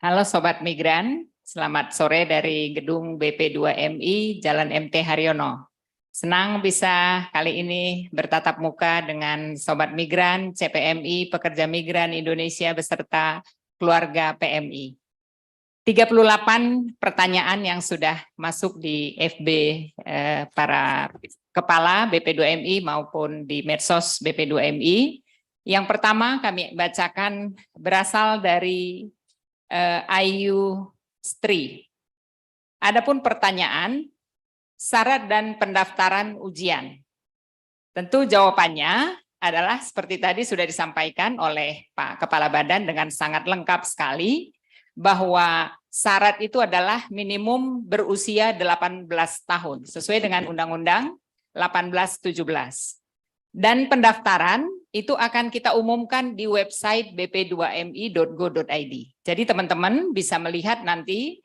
Halo Sobat Migran, selamat sore dari gedung BP2MI Jalan MT Haryono. Senang bisa kali ini bertatap muka dengan Sobat Migran, CPMI, Pekerja Migran Indonesia beserta keluarga PMI. 38 pertanyaan yang sudah masuk di FB para kepala BP2MI maupun di medsos BP2MI. Yang pertama kami bacakan berasal dari Ayu Stri. Adapun pertanyaan, syarat dan pendaftaran ujian. Tentu jawabannya adalah seperti tadi sudah disampaikan oleh Pak Kepala Badan dengan sangat lengkap sekali, bahwa syarat itu adalah minimum berusia 18 tahun, sesuai dengan Undang-Undang 1817. Dan pendaftaran itu akan kita umumkan di website bp2mi.go.id. Jadi teman-teman bisa melihat nanti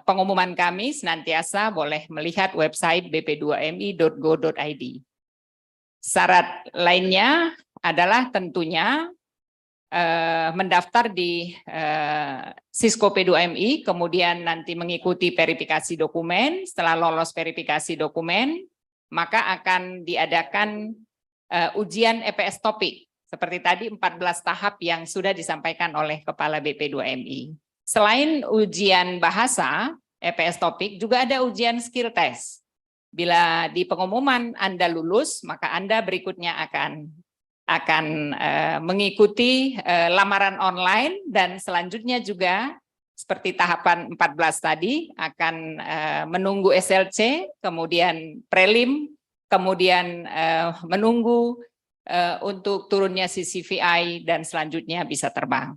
pengumuman kami senantiasa boleh melihat website bp2mi.go.id. Syarat lainnya adalah tentunya mendaftar di Sisco P2MI, kemudian nanti mengikuti verifikasi dokumen. Setelah lolos verifikasi dokumen, maka akan diadakan ujian EPS topik, seperti tadi 14 tahap yang sudah disampaikan oleh Kepala BP2MI. Selain ujian bahasa, EPS topik, juga ada ujian skill test. Bila di pengumuman Anda lulus, maka Anda berikutnya akan mengikuti lamaran online, dan selanjutnya juga seperti tahapan 14 tadi akan menunggu SLC, kemudian prelim, kemudian menunggu untuk turunnya CCVI, dan selanjutnya bisa terbang.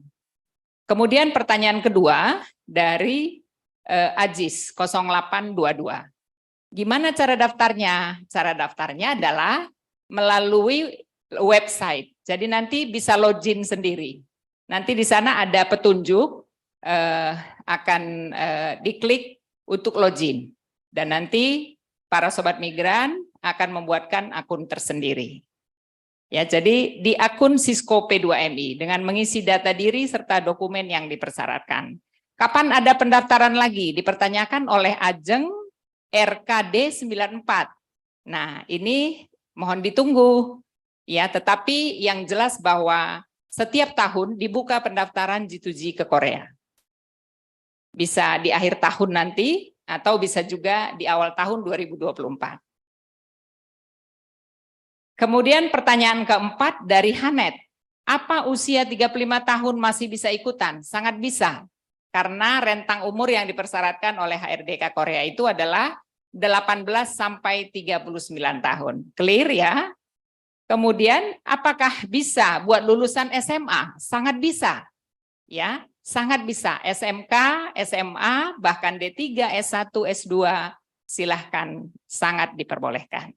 Kemudian pertanyaan kedua dari Ajis 0822. Gimana cara daftarnya? Cara daftarnya adalah melalui website. Jadi nanti bisa login sendiri. Nanti di sana ada petunjuk, akan diklik untuk login. Dan nanti para sobat migran akan membuatkan akun tersendiri. Ya, jadi di akun Sisco P2MI dengan mengisi data diri serta dokumen yang dipersyaratkan. Kapan ada pendaftaran lagi? Dipertanyakan oleh Ajeng RKD 94. Nah, ini mohon ditunggu. Ya, tetapi yang jelas bahwa setiap tahun dibuka pendaftaran G2G ke Korea. Bisa di akhir tahun nanti atau bisa juga di awal tahun 2024. Kemudian pertanyaan keempat dari Hanet. Apa usia 35 tahun masih bisa ikutan? Sangat bisa. Karena rentang umur yang dipersyaratkan oleh HRDK Korea itu adalah 18 sampai 39 tahun. Clear ya? Kemudian apakah bisa buat lulusan SMA? Sangat bisa. Ya, sangat bisa. SMK, SMA, bahkan D3, S1, S2 silahkan, sangat diperbolehkan.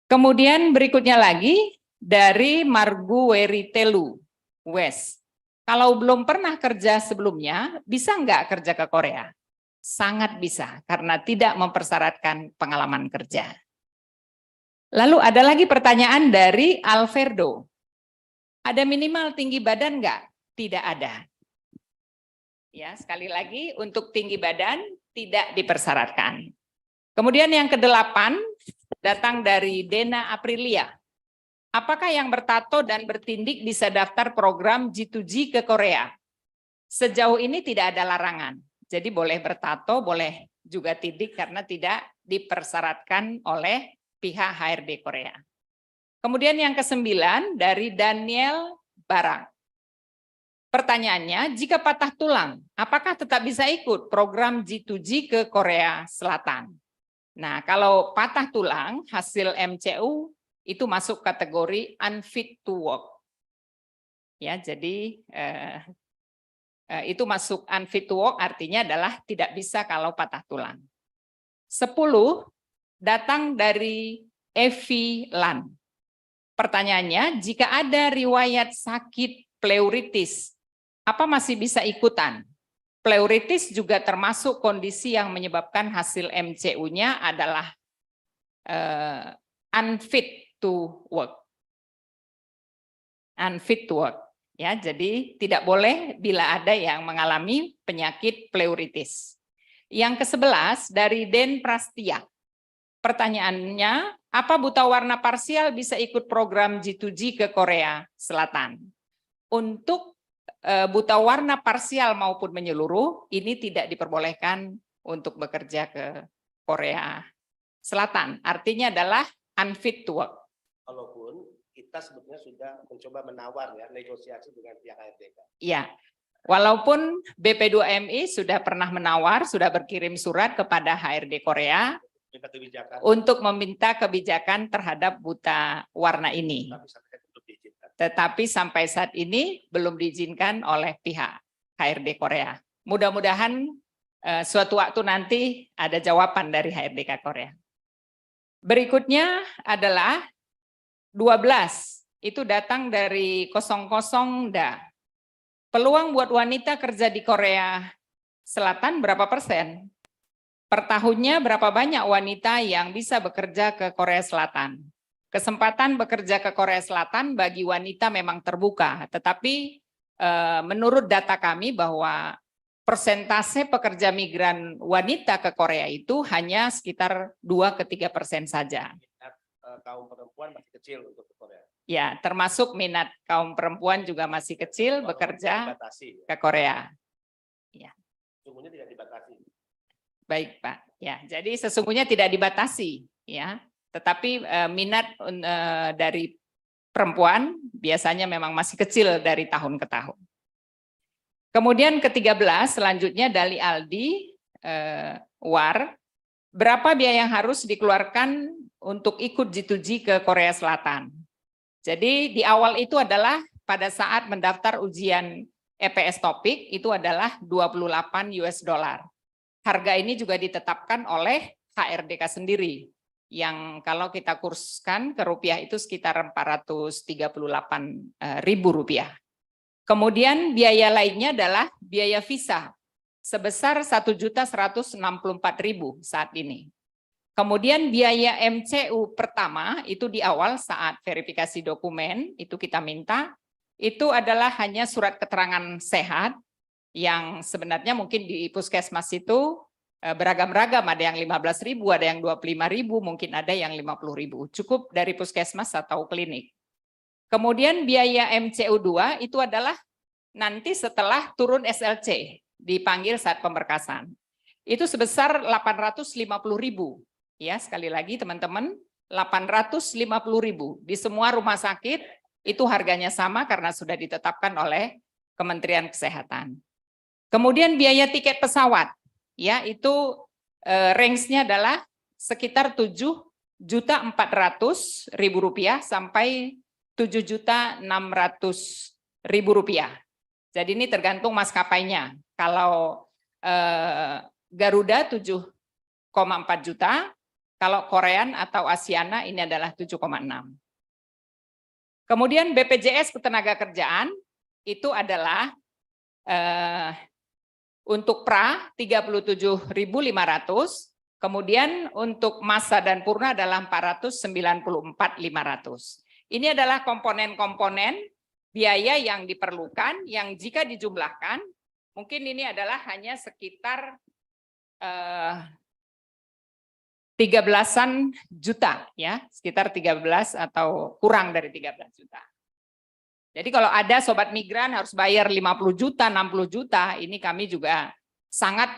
Kemudian berikutnya lagi dari Margu Weritelu West. Kalau belum pernah kerja sebelumnya, bisa nggak kerja ke Korea? Sangat bisa, karena tidak mempersyaratkan pengalaman kerja. Lalu ada lagi pertanyaan dari Alfredo. Ada minimal tinggi badan nggak? Tidak ada. Ya, sekali lagi untuk tinggi badan tidak dipersyaratkan. Kemudian yang ke-8 datang dari Dena Aprilia. Apakah yang bertato dan bertindik bisa daftar program G2G ke Korea? Sejauh ini tidak ada larangan. Jadi boleh bertato, boleh juga tindik karena tidak dipersyaratkan oleh pihak HRD Korea. Kemudian yang ke-9 dari Daniel Barang. Pertanyaannya, jika patah tulang, apakah tetap bisa ikut program G2G ke Korea Selatan? Nah, kalau patah tulang, hasil MCU itu masuk kategori unfit to work. Ya, jadi itu masuk unfit to work, artinya adalah tidak bisa kalau patah tulang. 10 datang dari Evi Lan. Pertanyaannya, jika ada riwayat sakit pleuritis, apa masih bisa ikutan? Pleuritis juga termasuk kondisi yang menyebabkan hasil MCU-nya adalah unfit to work. Unfit to work. Ya, jadi tidak boleh bila ada yang mengalami penyakit pleuritis. Yang ke-11 dari Den Prastia. Pertanyaannya, apa buta warna parsial bisa ikut program G2G ke Korea Selatan? Untuk buta warna parsial maupun menyeluruh, ini tidak diperbolehkan untuk bekerja ke Korea Selatan. Artinya adalah unfit to work. Walaupun kita sebetulnya sudah mencoba menawar ya, negosiasi dengan pihak HRDK. Iya, walaupun BP2MI sudah pernah menawar, sudah berkirim surat kepada HRD Korea untuk meminta kebijakan terhadap buta warna ini. Tetapi sampai saat ini belum diizinkan oleh pihak HRD Korea. Mudah-mudahan suatu waktu nanti ada jawaban dari HRDK Korea. Berikutnya adalah 12. Itu datang dari 00 Da. Peluang buat wanita kerja di Korea Selatan berapa persen? Per tahunnya berapa banyak wanita yang bisa bekerja ke Korea Selatan? Kesempatan bekerja ke Korea Selatan bagi wanita memang terbuka, tetapi menurut data kami bahwa persentase pekerja migran wanita ke Korea itu hanya sekitar 2-3% saja. Kaum perempuan masih kecil untuk ke Korea. Ya, termasuk minat kaum perempuan juga masih kecil bekerja ke Korea. Ya. Sesungguhnya tidak dibatasi. Baik, Pak. Ya, jadi sesungguhnya tidak dibatasi, ya. Tetapi minat dari perempuan biasanya memang masih kecil dari tahun ke tahun. Kemudian ke-13 selanjutnya dari Aldi War, berapa biaya yang harus dikeluarkan untuk ikut G2G ke Korea Selatan? Jadi di awal itu adalah pada saat mendaftar ujian EPS topik itu adalah $28. Harga ini juga ditetapkan oleh HRDK sendiri, yang kalau kita kurskan ke rupiah itu sekitar Rp438.000. Kemudian biaya lainnya adalah biaya visa sebesar Rp1.164.000 saat ini. Kemudian biaya MCU pertama itu di awal saat verifikasi dokumen itu kita minta, itu adalah hanya surat keterangan sehat yang sebenarnya mungkin di puskesmas itu beragam-ragam, ada yang 15.000, ada yang 25.000, mungkin ada yang 50.000. Cukup dari puskesmas atau klinik. Kemudian biaya MCU2 itu adalah nanti setelah turun SLC, dipanggil saat pemberkasan. Itu sebesar 850.000. Ya, sekali lagi teman-teman, 850.000 di semua rumah sakit itu harganya sama karena sudah ditetapkan oleh Kementerian Kesehatan. Kemudian biaya tiket pesawat, ya itu range-nya adalah sekitar Rp7.400.000 sampai Rp7.600.000. Jadi ini tergantung maskapainya. Kalau Garuda 7,4 juta, kalau Korean atau Asiana ini adalah 7,6. Kemudian BPJS Ketenagakerjaan itu adalah untuk pra 37.500, kemudian untuk massa dan purna adalah 494.500. Ini adalah komponen-komponen biaya yang diperlukan, yang jika dijumlahkan mungkin ini adalah hanya sekitar 13-an juta, ya, sekitar 13 atau kurang dari 13 juta. Jadi kalau ada sobat migran harus bayar 50 juta, 60 juta, ini kami juga sangat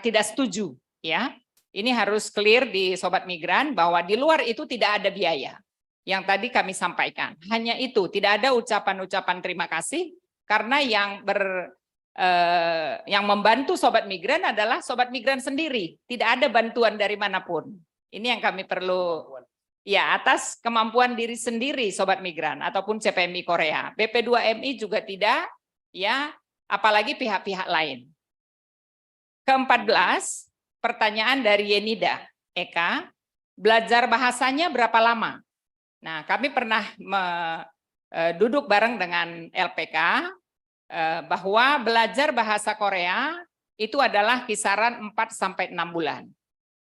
tidak setuju, ya. Ini harus clear di sobat migran bahwa di luar itu tidak ada biaya. Yang tadi kami sampaikan, hanya itu, tidak ada ucapan-ucapan terima kasih karena yang membantu sobat migran adalah sobat migran sendiri, tidak ada bantuan dari manapun. Ini yang kami perlu, ya, atas kemampuan diri sendiri sobat migran ataupun CPMI Korea. BP2MI juga tidak, ya, apalagi pihak-pihak lain. Ke-14, pertanyaan dari Yenida Eka, belajar bahasanya berapa lama? Nah, kami pernah duduk bareng dengan LPK bahwa belajar bahasa Korea itu adalah kisaran 4-6 bulan.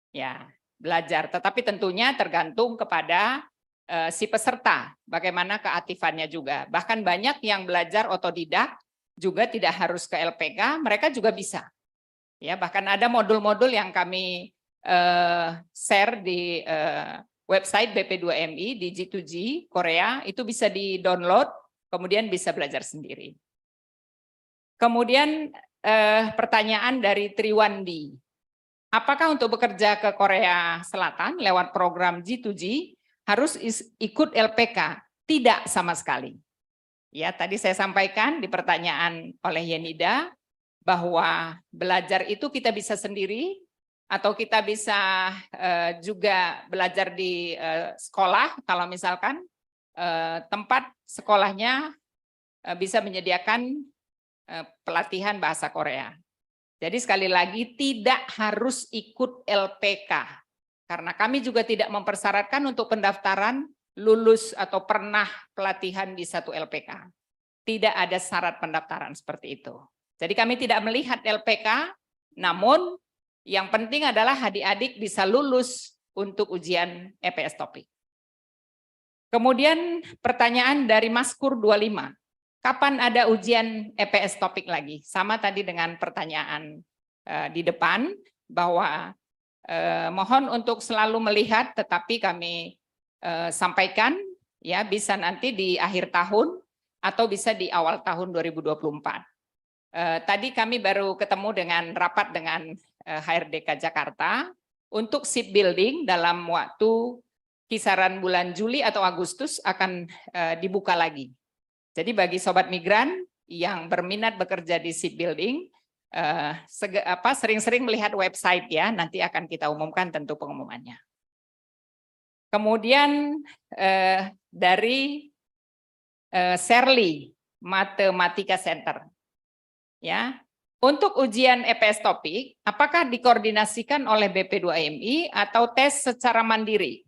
Ya, belajar, tetapi tentunya tergantung kepada si peserta, bagaimana keaktifannya juga. Bahkan banyak yang belajar otodidak juga tidak harus ke LPK, mereka juga bisa. Ya, bahkan ada modul-modul yang kami share di website BP2MI di G2G Korea, itu bisa di-download, kemudian bisa belajar sendiri. Kemudian pertanyaan dari Triwandi, apakah untuk bekerja ke Korea Selatan lewat program G2G harus ikut LPK? Tidak sama sekali. Ya, tadi saya sampaikan di pertanyaan oleh Yenida bahwa belajar itu kita bisa sendiri atau kita bisa juga belajar di sekolah kalau misalkan tempat sekolahnya bisa menyediakan pelatihan bahasa Korea. Jadi sekali lagi tidak harus ikut LPK. Karena kami juga tidak mempersyaratkan untuk pendaftaran lulus atau pernah pelatihan di satu LPK. Tidak ada syarat pendaftaran seperti itu. Jadi kami tidak melihat LPK, namun yang penting adalah adik-adik bisa lulus untuk ujian EPS topik. Kemudian pertanyaan dari Maskur 25. Kapan ada ujian EPS topik lagi? Sama tadi dengan pertanyaan di depan, bahwa mohon untuk selalu melihat, tetapi kami sampaikan ya bisa nanti di akhir tahun atau bisa di awal tahun 2024. Tadi kami baru ketemu dengan rapat dengan HRDK Jakarta untuk shipbuilding dalam waktu kisaran bulan Juli atau Agustus akan dibuka lagi. Jadi bagi sobat migran yang berminat bekerja di shipbuilding, sering-sering melihat website ya, nanti akan kita umumkan tentu pengumumannya. Kemudian dari Shirley Matematika Center, ya, untuk ujian EPS topik, apakah dikoordinasikan oleh BP2MI atau tes secara mandiri?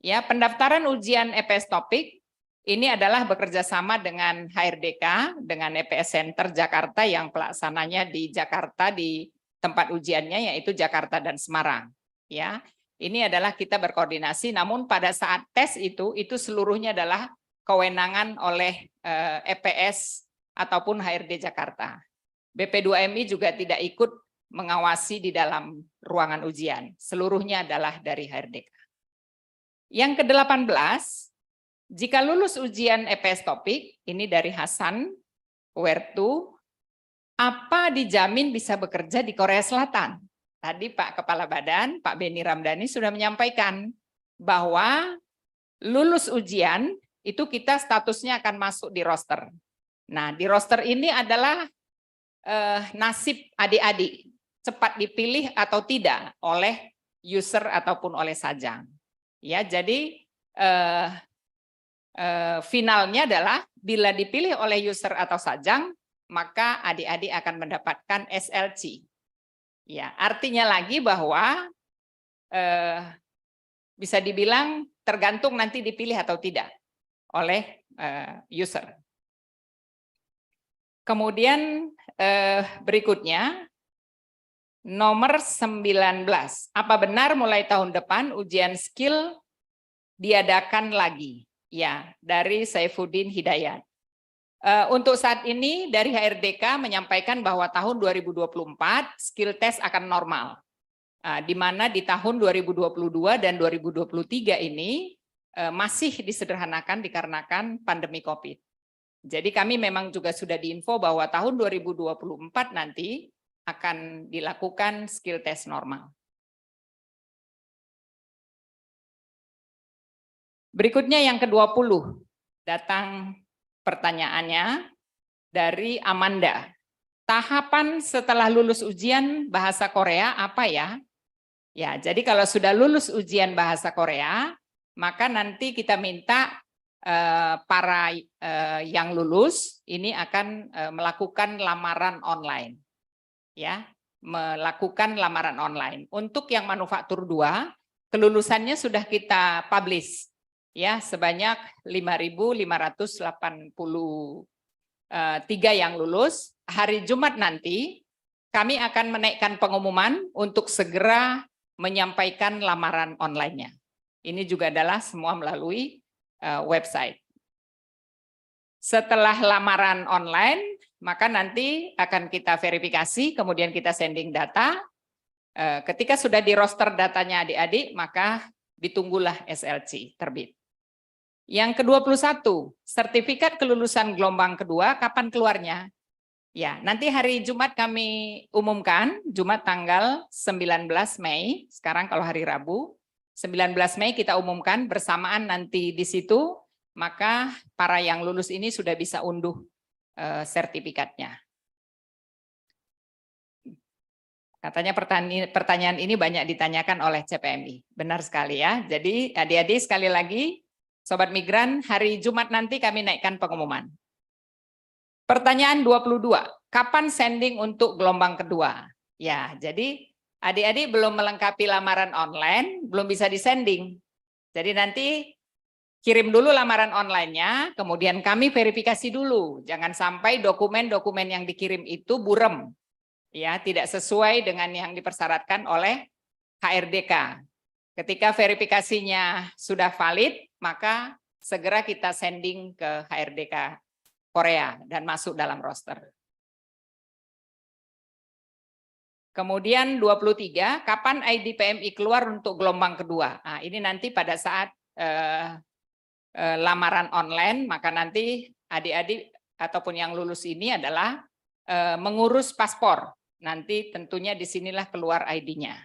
Ya, pendaftaran ujian EPS topik ini adalah bekerja sama dengan HRDK, dengan EPS Center Jakarta yang pelaksananya di Jakarta di tempat ujiannya yaitu Jakarta dan Semarang. Ya, ini adalah kita berkoordinasi. Namun pada saat tes itu seluruhnya adalah kewenangan oleh EPS ataupun HRD Jakarta. BP2MI juga tidak ikut mengawasi di dalam ruangan ujian. Seluruhnya adalah dari HRDK. Yang ke-18. Jika lulus ujian EPS topik, ini dari Hasan, Wertu, apa dijamin bisa bekerja di Korea Selatan? Tadi Pak Kepala Badan, Pak Beni Ramdhani sudah menyampaikan bahwa lulus ujian itu kita statusnya akan masuk di roster. Nah, di roster ini adalah nasib adik-adik, cepat dipilih atau tidak oleh user ataupun oleh sajang. Ya, jadi finalnya adalah bila dipilih oleh user atau sajang, maka adik-adik akan mendapatkan SLC. Ya, artinya lagi bahwa bisa dibilang tergantung nanti dipilih atau tidak oleh user. Kemudian berikutnya nomor 19. Apa benar mulai tahun depan ujian skill diadakan lagi? Ya, dari Saifuddin Hidayat. Untuk saat ini dari HRDK menyampaikan bahwa tahun 2024 skill test akan normal. Di mana di tahun 2022 dan 2023 ini masih disederhanakan dikarenakan pandemi COVID. Jadi kami memang juga sudah diinfo bahwa tahun 2024 nanti akan dilakukan skill test normal. Berikutnya yang ke-20, datang pertanyaannya dari Amanda. Tahapan setelah lulus ujian bahasa Korea apa ya? Ya, jadi kalau sudah lulus ujian bahasa Korea, maka nanti kita minta para yang lulus ini akan melakukan lamaran online. Ya, melakukan lamaran online. Untuk yang manufaktur 2, kelulusannya sudah kita publish. Ya, sebanyak 5.583 yang lulus. Hari Jumat nanti kami akan menaikkan pengumuman untuk segera menyampaikan lamaran online-nya. Ini juga adalah semua melalui website. Setelah lamaran online, maka nanti akan kita verifikasi, kemudian kita sending data. Ketika sudah di roster datanya adik-adik, maka ditunggulah SLC terbit. Yang ke-21, sertifikat kelulusan gelombang kedua, kapan keluarnya? Ya, nanti hari Jumat kami umumkan, Jumat tanggal 19 Mei, sekarang kalau hari Rabu, 19 Mei kita umumkan bersamaan nanti di situ, maka para yang lulus ini sudah bisa unduh sertifikatnya. Katanya pertanyaan ini banyak ditanyakan oleh CPMI. Benar sekali ya. Jadi adik-adik sekali lagi, Sobat Migran, hari Jumat nanti kami naikkan pengumuman. Pertanyaan 22, kapan sending untuk gelombang kedua? Ya, jadi adik-adik belum melengkapi lamaran online, belum bisa disending. Jadi nanti kirim dulu lamaran online-nya, kemudian kami verifikasi dulu. Jangan sampai dokumen-dokumen yang dikirim itu burem. Ya, tidak sesuai dengan yang dipersyaratkan oleh HRDK. Ketika verifikasinya sudah valid, maka segera kita sending ke HRDK Korea dan masuk dalam roster. Kemudian 23, kapan ID PMI keluar untuk gelombang kedua? Nah, ini nanti pada saat lamaran online, maka nanti adik-adik ataupun yang lulus ini adalah mengurus paspor. Nanti tentunya disinilah keluar ID-nya.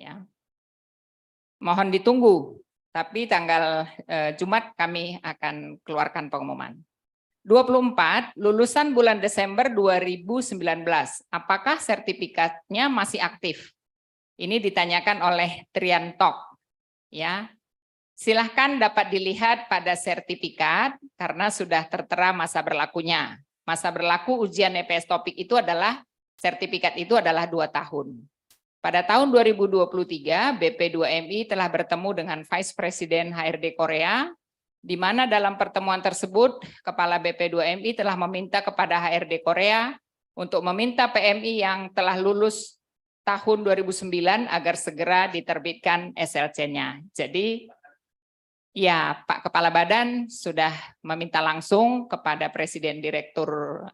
Ya. Mohon ditunggu, tapi tanggal Jumat kami akan keluarkan pengumuman. 24, lulusan bulan Desember 2019, apakah sertifikatnya masih aktif? Ini ditanyakan oleh Triantok. Ya, silahkan dapat dilihat pada sertifikat karena sudah tertera masa berlakunya. Masa berlaku ujian EPS topik itu adalah sertifikat itu adalah 2 tahun. Pada tahun 2023, BP2MI telah bertemu dengan Vice President HRD Korea, di mana dalam pertemuan tersebut, Kepala BP2MI telah meminta kepada HRD Korea untuk meminta PMI yang telah lulus tahun 2009 agar segera diterbitkan SLC-nya. Jadi, ya Pak Kepala Badan sudah meminta langsung kepada Presiden Direktur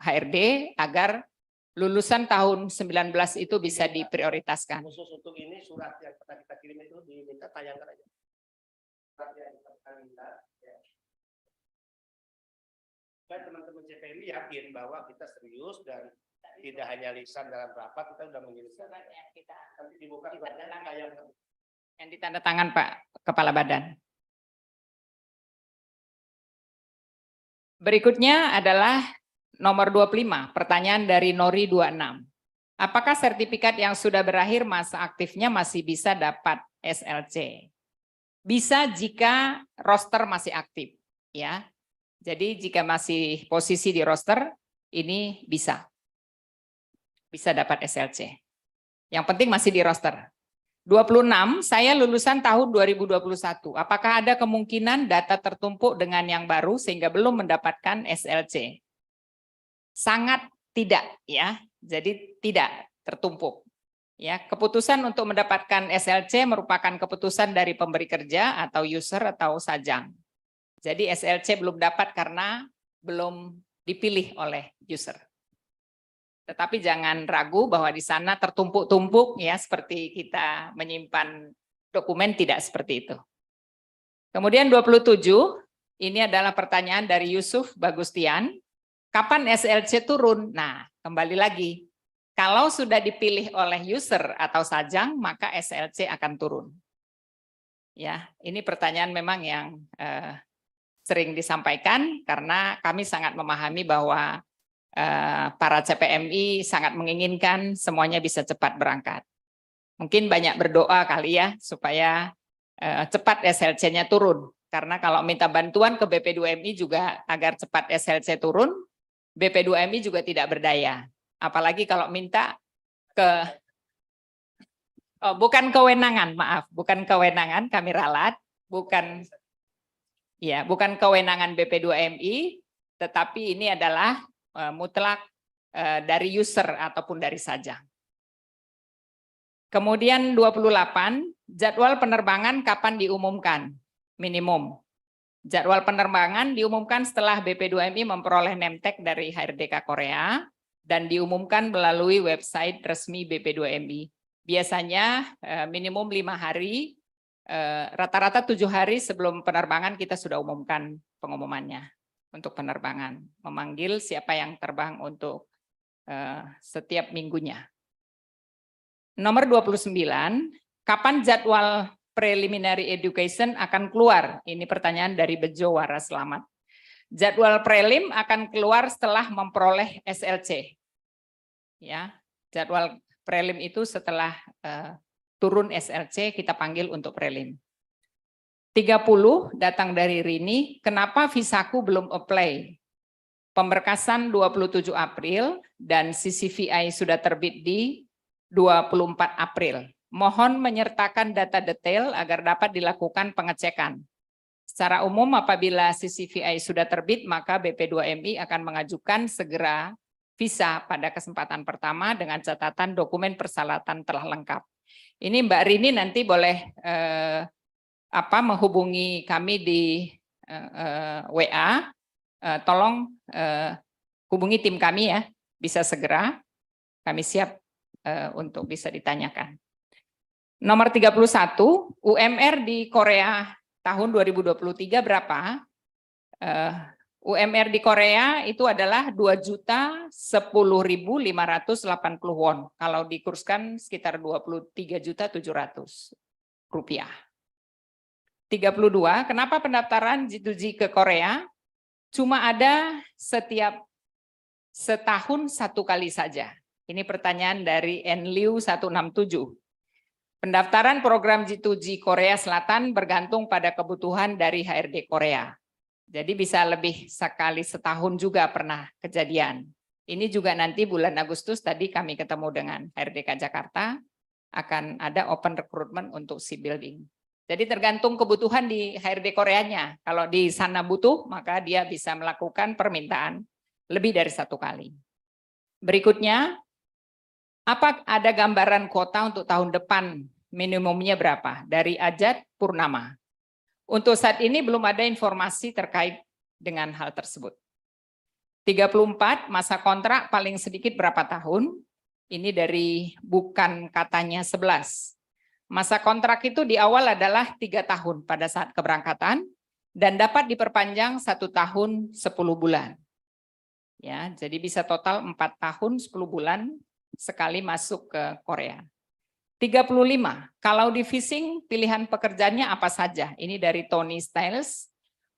HRD agar lulusan tahun 19 itu bisa diprioritaskan. Khusus untuk ini surat yang pernah kita kirim itu diminta tayangkan aja. Surat yang kita minta, ya. Supaya teman-teman CPMI yakin bahwa kita serius dan tidak hanya lisan dalam rapat, kita sudah mengirimkan. Nanti dibuka suratnya tayangkan. Yang ditanda tangan Pak Kepala Badan. Berikutnya adalah nomor 25, pertanyaan dari Nori 26. Apakah sertifikat yang sudah berakhir masa aktifnya masih bisa dapat SLC? Bisa jika roster masih aktif, ya. Jadi jika masih posisi di roster, ini bisa dapat SLC. Yang penting masih di roster. 26, saya lulusan tahun 2021. Apakah ada kemungkinan data tertumpuk dengan yang baru sehingga belum mendapatkan SLC? Sangat tidak, ya. Jadi tidak tertumpuk. Ya, keputusan untuk mendapatkan SLC merupakan keputusan dari pemberi kerja atau user atau sajang. Jadi SLC belum dapat karena belum dipilih oleh user. Tetapi jangan ragu bahwa di sana tertumpuk-tumpuk, ya, seperti kita menyimpan dokumen, tidak seperti itu. Kemudian 27, ini adalah pertanyaan dari Yusuf Bagustian. Kapan SLC turun? Nah, kembali lagi. Kalau sudah dipilih oleh user atau sajang, maka SLC akan turun. Ya, ini pertanyaan memang yang sering disampaikan karena kami sangat memahami bahwa para CPMI sangat menginginkan semuanya bisa cepat berangkat. Mungkin banyak berdoa kali ya supaya cepat SLC-nya turun. Karena kalau minta bantuan ke BP2MI juga agar cepat SLC turun, BP2MI juga tidak berdaya. Apalagi kalau minta ke, bukan kewenangan, maaf, bukan kewenangan kami ralat, bukan kewenangan BP2MI, tetapi ini adalah mutlak dari user ataupun dari sajang. Kemudian 28, jadwal penerbangan kapan diumumkan? Minimum. Jadwal penerbangan diumumkan setelah BP2MI memperoleh name tag dari HRDK Korea dan diumumkan melalui website resmi BP2MI. Biasanya minimum 5 hari, rata-rata 7 hari sebelum penerbangan kita sudah umumkan pengumumannya untuk penerbangan. Memanggil siapa yang terbang untuk setiap minggunya. Nomor 29, kapan jadwal preliminary education akan keluar? Ini pertanyaan dari Bejo Waras Selamat. Jadwal prelim akan keluar setelah memperoleh SLC. Ya, jadwal prelim itu setelah turun SLC kita panggil untuk prelim. 30 datang dari Rini, kenapa visaku belum apply? Pemberkasan 27 April dan CCVI sudah terbit di 24 April. Mohon menyertakan data detail agar dapat dilakukan pengecekan. Secara umum apabila CCVI sudah terbit, maka BP2MI akan mengajukan segera visa pada kesempatan pertama dengan catatan dokumen persyaratan telah lengkap. Ini Mbak Rini nanti boleh menghubungi kami di WA. Tolong hubungi tim kami ya, bisa segera. Kami siap untuk bisa ditanyakan. Nomor 31, UMR di Korea tahun 2023 berapa? UMR di Korea itu adalah 2.010.580 won. Kalau dikurskan sekitar 23.700.000 rupiah. 32, kenapa pendaftaran G2G ke Korea cuma ada setiap setahun 1 kali saja? Ini pertanyaan dari Enliu 167. Pendaftaran program G2G Korea Selatan bergantung pada kebutuhan dari HRD Korea. Jadi bisa lebih sekali setahun juga pernah kejadian. Ini juga nanti bulan Agustus tadi kami ketemu dengan HRDK Jakarta, akan ada open recruitment untuk sea building. Jadi tergantung kebutuhan di HRD Koreanya. Kalau di sana butuh, maka dia bisa melakukan permintaan lebih dari 1 kali. Berikutnya, apa ada gambaran kuota untuk tahun depan, minimumnya berapa? Dari Ajat Purnama. Untuk saat ini belum ada informasi terkait dengan hal tersebut. 34, masa kontrak paling sedikit berapa tahun? Ini dari bukan katanya 11. Masa kontrak itu di awal adalah 3 tahun pada saat keberangkatan dan dapat diperpanjang 1 tahun 10 bulan. Ya, jadi bisa total 4 tahun 10 bulan sekali masuk ke Korea. 35, kalau di fishing pilihan pekerjaannya apa saja? Ini dari Tony Styles.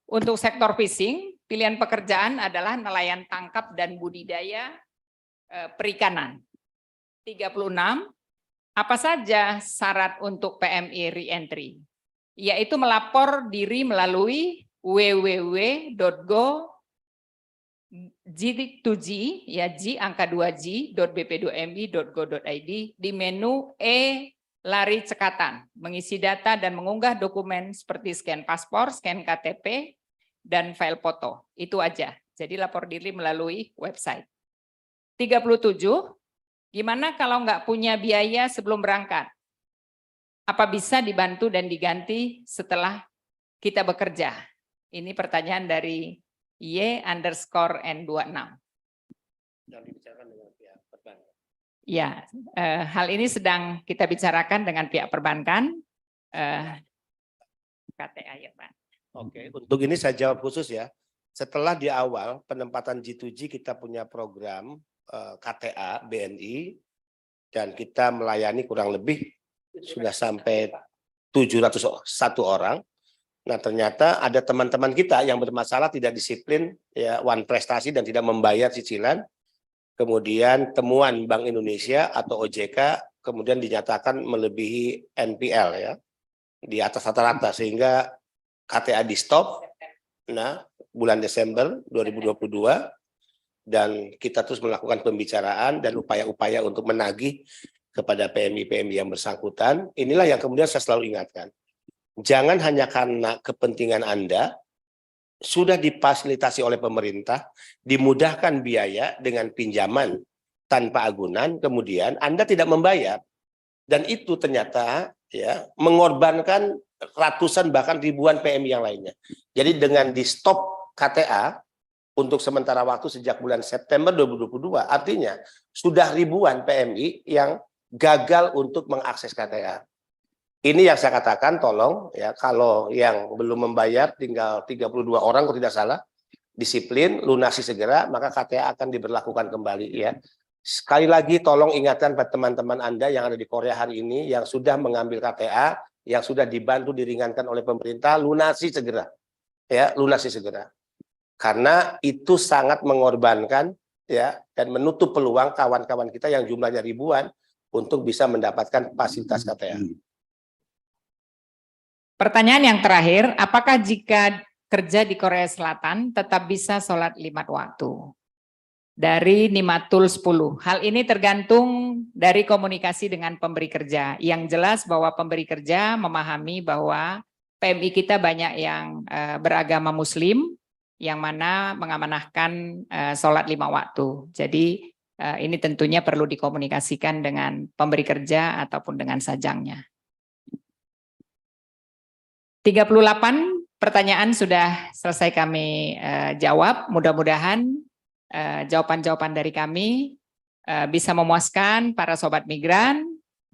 Untuk sektor fishing, pilihan pekerjaan adalah nelayan tangkap dan budidaya perikanan. 36, apa saja syarat untuk PMI Reentry? Yaitu melapor diri melalui www.go G2G, ya G angka 2G.bp2mi.go.id di menu lari cekatan, mengisi data dan mengunggah dokumen seperti scan paspor, scan KTP, dan file foto. Itu aja. Jadi lapor diri melalui website. 37, gimana kalau nggak punya biaya sebelum berangkat? Apa bisa dibantu dan diganti setelah kita bekerja? Ini pertanyaan dari Y_N26. Dan dibicarakan dengan pihak perbankan. Ya, hal ini sedang kita bicarakan dengan pihak perbankan. KTA ya Pak. Oke, untuk ini saya jawab khusus ya. Setelah di awal penempatan G2G kita punya program KTA BNI dan kita melayani kurang lebih sudah sampai 701 orang. Nah, ternyata ada teman-teman kita yang bermasalah tidak disiplin, ya, one prestasi dan tidak membayar cicilan. Kemudian temuan Bank Indonesia atau OJK kemudian dinyatakan melebihi NPL ya, di atas rata-rata sehingga KTA di stop. Nah, bulan Desember 2022 dan kita terus melakukan pembicaraan dan upaya-upaya untuk menagih kepada PMI-PMI yang bersangkutan. Inilah yang kemudian saya selalu ingatkan. Jangan hanya karena kepentingan Anda sudah difasilitasi oleh pemerintah, dimudahkan biaya dengan pinjaman tanpa agunan, kemudian Anda tidak membayar dan itu ternyata ya mengorbankan ratusan bahkan ribuan PMI yang lainnya. Jadi dengan di stop KTA untuk sementara waktu sejak bulan September 2022, artinya sudah ribuan PMI yang gagal untuk mengakses KTA. Ini yang saya katakan, tolong ya, kalau yang belum membayar tinggal 32 orang kalau tidak salah, disiplin, lunasi segera, maka KTA akan diberlakukan kembali ya. Sekali lagi tolong ingatkan pada teman-teman Anda yang ada di Korea hari ini yang sudah mengambil KTA, yang sudah dibantu diringankan oleh pemerintah, lunasi segera. Ya, lunasi segera. Karena itu sangat mengorbankan ya dan menutup peluang kawan-kawan kita yang jumlahnya ribuan untuk bisa mendapatkan fasilitas KTA. Pertanyaan yang terakhir, apakah jika kerja di Korea Selatan tetap bisa sholat 5 waktu? Dari Nimatul 10. Hal ini tergantung dari komunikasi dengan pemberi kerja. Yang jelas bahwa pemberi kerja memahami bahwa PMI kita banyak yang beragama Muslim, yang mana mengamanahkan sholat 5 waktu. Jadi ini tentunya perlu dikomunikasikan dengan pemberi kerja ataupun dengan sajangnya. 38 pertanyaan sudah selesai kami jawab. Mudah-mudahan jawaban-jawaban dari kami bisa memuaskan para sobat migran.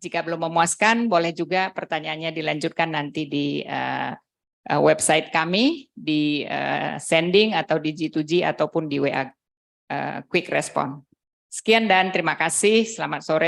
Jika belum memuaskan, boleh juga pertanyaannya dilanjutkan nanti di website kami, di sending atau di G2G ataupun di WA Quick Response. Sekian dan terima kasih. Selamat sore.